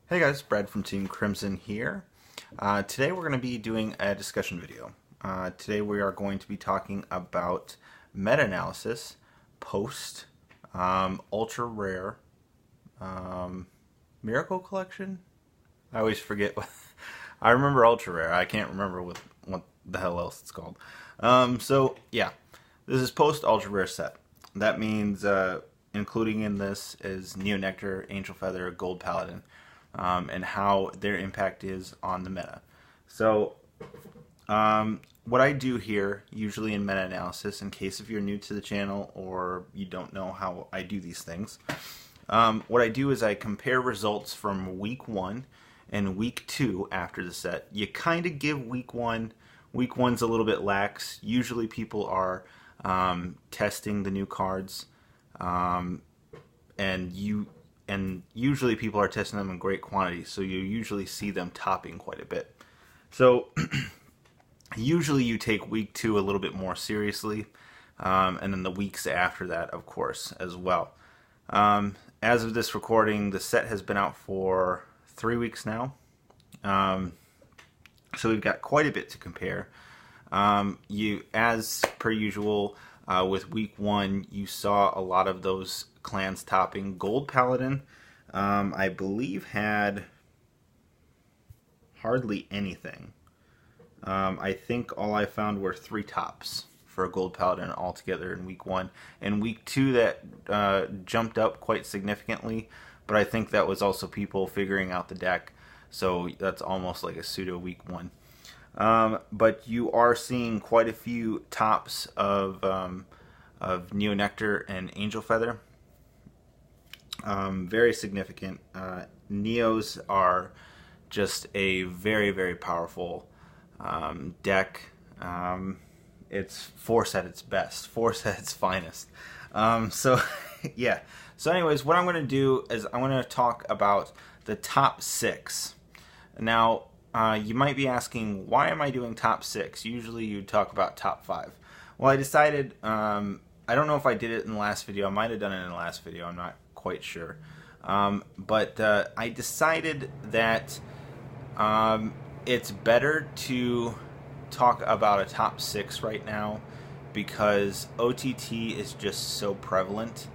Hey guys, Brad from Team Crimson here. Today we're going to be doing a discussion video. Today we are going to be talking about meta-analysis post UltraRare Miracle Collection. I always forget what I remember UltraRare. I can't remember what the hell else it's called. So yeah, this is post UltraRare set. That means including in this is Neo Nectar, Angel Feather, Gold Paladin. And how their impact is on the meta. So what I do here, usually in meta-analysis, in case if you're new to the channel or you don't know how I do these things, what I do is I compare results from week 1 and week 2 after the set. You kind of give week 1. Week 1's a little bit lax. Usually people are testing the new cards, and usually people are testing them in great quantities, so you usually see them topping quite a bit. So usually you take week 2 a little bit more seriously, and then the weeks after that, of course, as well. As of this recording, the set has been out for 3 weeks now, so we've got quite a bit to compare. As per usual, with week 1, you saw a lot of those clans topping. Gold Paladin, I believe, had hardly anything. I think all I found were 3 tops for a Gold Paladin altogether in week 1. In week 2, that jumped up quite significantly, but I think that was also people figuring out the deck, so that's almost like a pseudo week 1. But you are seeing quite a few tops of Neo Nectar and Angel Feather. Very significant. Neos are just a very, very powerful deck. It's Force at its best, Force at its finest. So, yeah. So anyways, what I'm going to do is I'm going to talk about the top 6. Now, you might be asking, why am I doing top 6? Usually you talk about top 5. Well, I decided, I don't know if I did it in the last video. I might have done it in the last video. I'm not quite sure. But I decided that it's better to talk about a top 6 right now because OTT is just so prevalent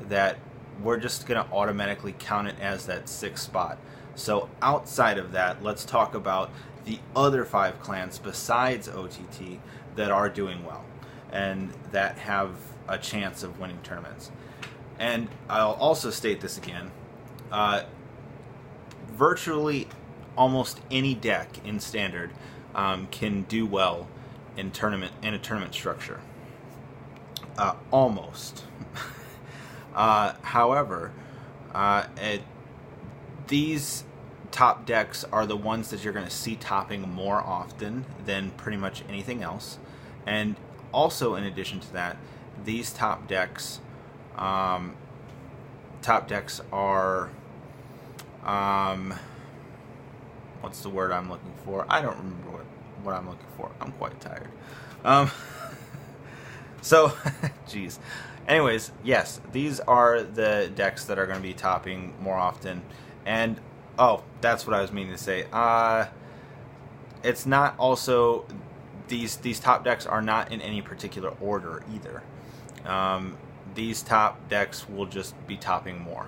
that we're just going to automatically count it as that 6th spot. So outside of that, let's talk about the other 5 clans besides OTT that are doing well and that have a chance of winning tournaments. And I'll also state this again, virtually almost any deck in Standard can do well in a tournament structure. Almost. However, these top decks are the ones that you're going to see topping more often than pretty much anything else. And also, in addition to that, these top decks are what's the word I'm looking for? I don't remember what I'm looking for. I'm quite tired. So, geez. Anyways, yes, these are the decks that are going to be topping more often. And, oh, that's what I was meaning to say. It's not also, these top decks are not in any particular order either. These top decks will just be topping more.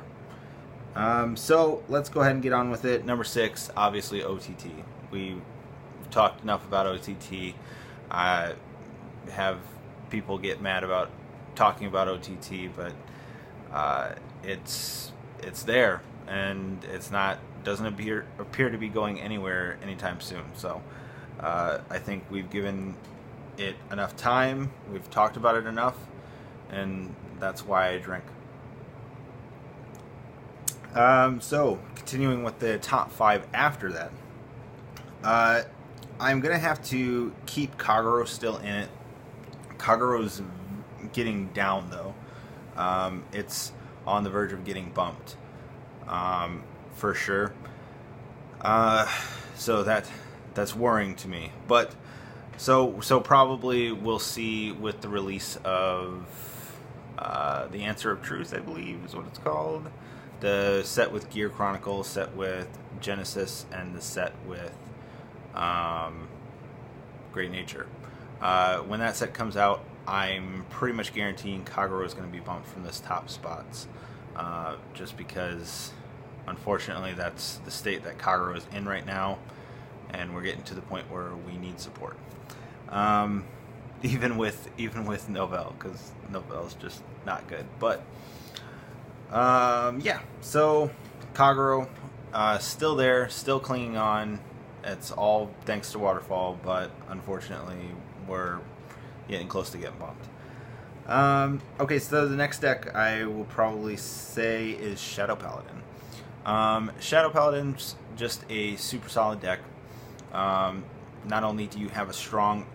So, let's go ahead and get on with it. Number 6, obviously OTT. We've talked enough about OTT. I have people get mad about talking about OTT, but it's there, and doesn't appear to be going anywhere anytime soon. So I think we've given it enough time, we've talked about it enough, and that's why I drink. So continuing with the top 5 after that, I'm gonna have to keep Kagero still in it. Kagero's getting down though. It's on the verge of getting bumped, for sure. So that's worrying to me. But so probably we'll see with the release of the Answer of Truth, I believe is what it's called. the set with Gear Chronicles, set with Genesis, and the set with Great Nature. When that set comes out, I'm pretty much guaranteeing Kagero is going to be bumped from this top spots, just because, unfortunately, that's the state that Kagero is in right now, and we're getting to the point where we need support. Even with Novell, because Novell is just not good. But yeah, so Kagero still there, still clinging on. It's all thanks to Waterfall, but unfortunately we're getting close to getting bumped. Okay, so the next deck I will probably say is Shadow Paladin. Shadow Paladin's just a super solid deck. Not only do you have a strong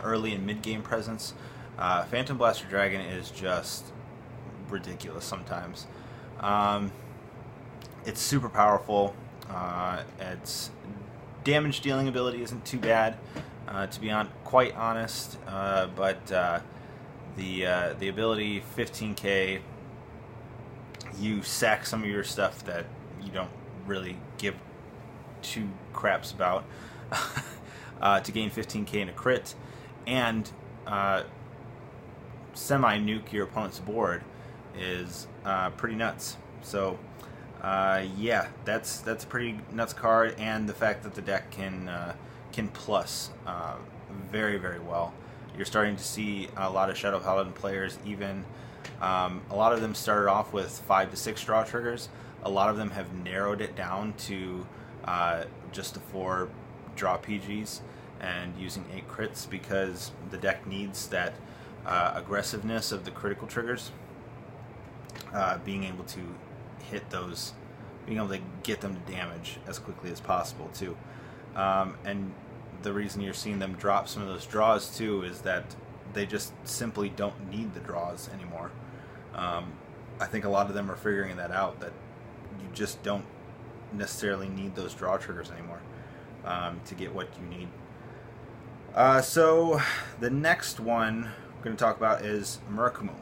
early and mid-game presence, Phantom Blaster Dragon is just ridiculous sometimes. It's super powerful. Its damage dealing ability isn't too bad, to be quite honest, but the ability 15k, you sack some of your stuff that you don't really give two craps about to gain 15k in a crit, and semi-nuke your opponent's board is pretty nuts. So yeah, that's a pretty nuts card, and the fact that the deck can plus very, very well. You're starting to see a lot of Shadow Paladin players, even a lot of them started off with 5 to 6 draw triggers. A lot of them have narrowed it down to just the 4 draw PGs and using 8 crits, because the deck needs that aggressiveness of the critical triggers, being able to hit those, being able to get them to damage as quickly as possible too. And the reason you're seeing them drop some of those draws too is that they just simply don't need the draws anymore. I think a lot of them are figuring that out, that you just don't necessarily need those draw triggers anymore to get what you need. So the next one we're going to talk about is Murakumo.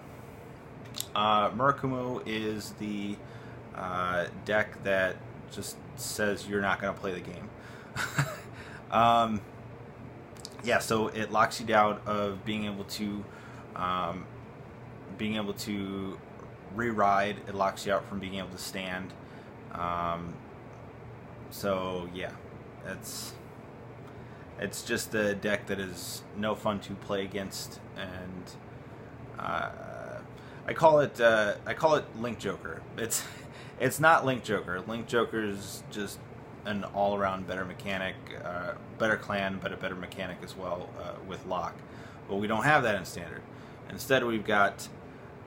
Murakumo is the deck that just says you're not going to play the game. Yeah, so it locks you out of being able to re-ride. It locks you out from being able to stand. So yeah, it's just a deck that is no fun to play against, and I call it Link Joker. It's not Link Joker. Link Joker is just an all-around better mechanic, better clan, but a better mechanic as well with lock. But we don't have that in standard. Instead, we've got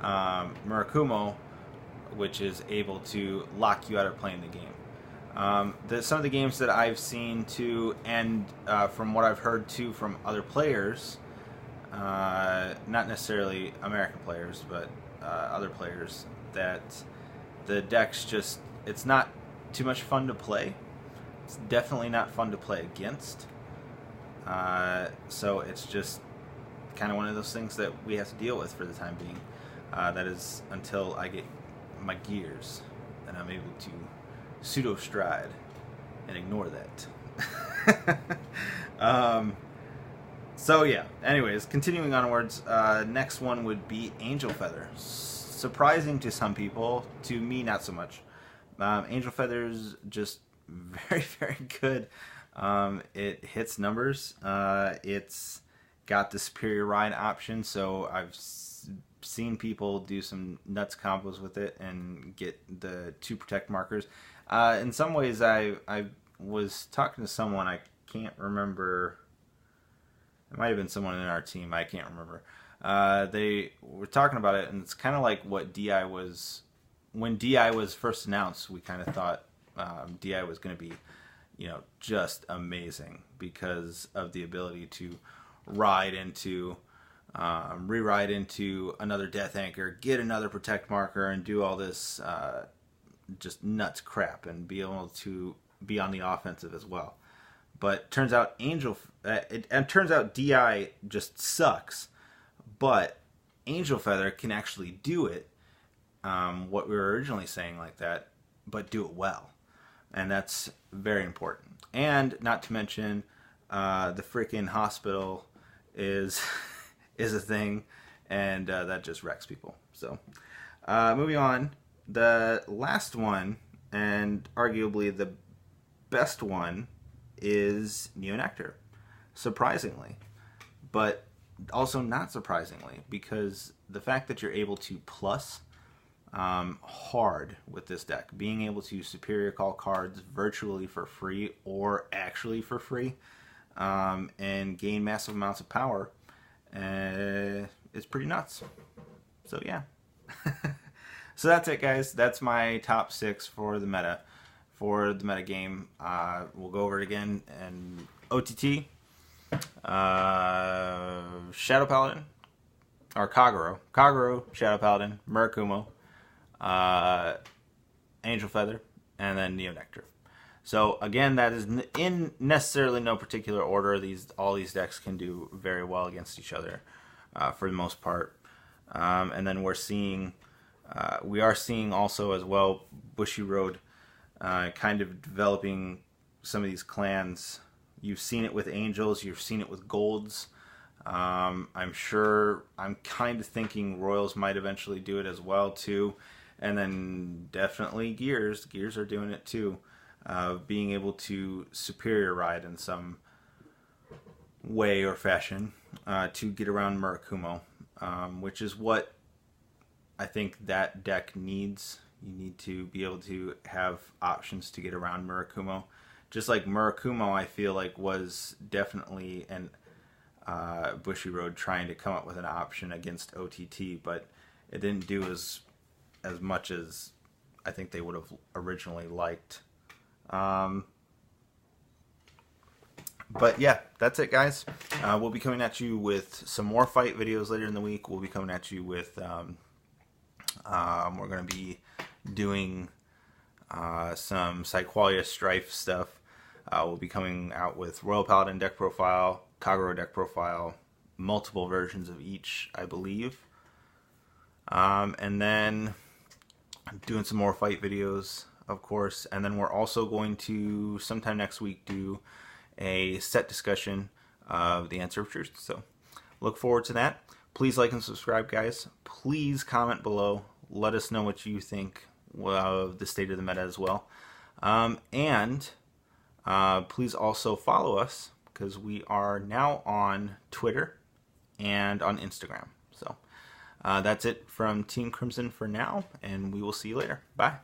Murakumo, which is able to lock you out of playing the game. Some of the games that I've seen too, and from what I've heard too from other players, not necessarily American players, but other players, that the deck's just, it's not too much fun to play. It's definitely not fun to play against. So it's just kind of one of those things that we have to deal with for the time being. That is until I get my gears and I'm able to pseudo stride and ignore that. So yeah, anyways, continuing onwards, next one would be Angel Feather. Surprising to some people, to me not so much. Angel Feather's just very, very good. It hits numbers. It's got the superior ride option, so I've seen people do some nuts combos with it and get the 2 protect markers. In some ways, I was talking to someone, I can't remember, it might have been someone in our team, I can't remember. They were talking about it, and it's kind of like what DI was, when DI was first announced, we kind of thought DI was going to be, just amazing because of the ability to ride into, re-ride into another Death Anchor, get another Protect marker, and do all this just nuts crap, and be able to be on the offensive as well. But turns out turns out DI just sucks, but Angel Feather can actually do it. What we were originally saying like that, but do it well. And that's very important. And not to mention, the freaking hospital is is a thing, and that just wrecks people. So, moving on, the last one, and arguably the best one, is Neonectar. Surprisingly, but also not surprisingly, because the fact that you're able to plus hard with this deck, being able to superior call cards virtually for free or actually for free, and gain massive amounts of power, is pretty nuts. So yeah. So that's it, guys. That's my top 6 for the meta. For the meta game, we'll go over it again. And OTT, Shadow Paladin, or Kagero, Shadow Paladin, Murakumo, Angel Feather, and then Neonectar. So again, that is in necessarily no particular order. All these decks can do very well against each other, for the most part. And then we are seeing also as well Bushiroad kind of developing some of these clans. You've seen it with Angels, you've seen it with Golds. I'm kind of thinking Royals might eventually do it as well too. And then definitely Gears are doing it too. Being able to superior ride in some way or fashion to get around Murakumo, which is what I think that deck needs. You need to be able to have options to get around Murakumo. Just like Murakumo, I feel like was definitely an Bushiroad trying to come up with an option against OTT, but it didn't do as much as I think they would have originally liked. But yeah, that's it, guys. We'll be coming at you with some more fight videos later in the week. We'll be coming at you with we're going to be doing some Psyqualia Strife stuff. We'll be coming out with Royal Paladin deck profile, Kagero deck profile, multiple versions of each, I believe. And then doing some more fight videos, of course. And then we're also going to, sometime next week, do a set discussion of the Answer of Truth. So look forward to that. Please like and subscribe, guys. Please comment below. Let us know what you think of the state of the meta as well. And please also follow us, because we are now on Twitter and on Instagram. So that's it from Team Crimson for now, and we will see you later. Bye.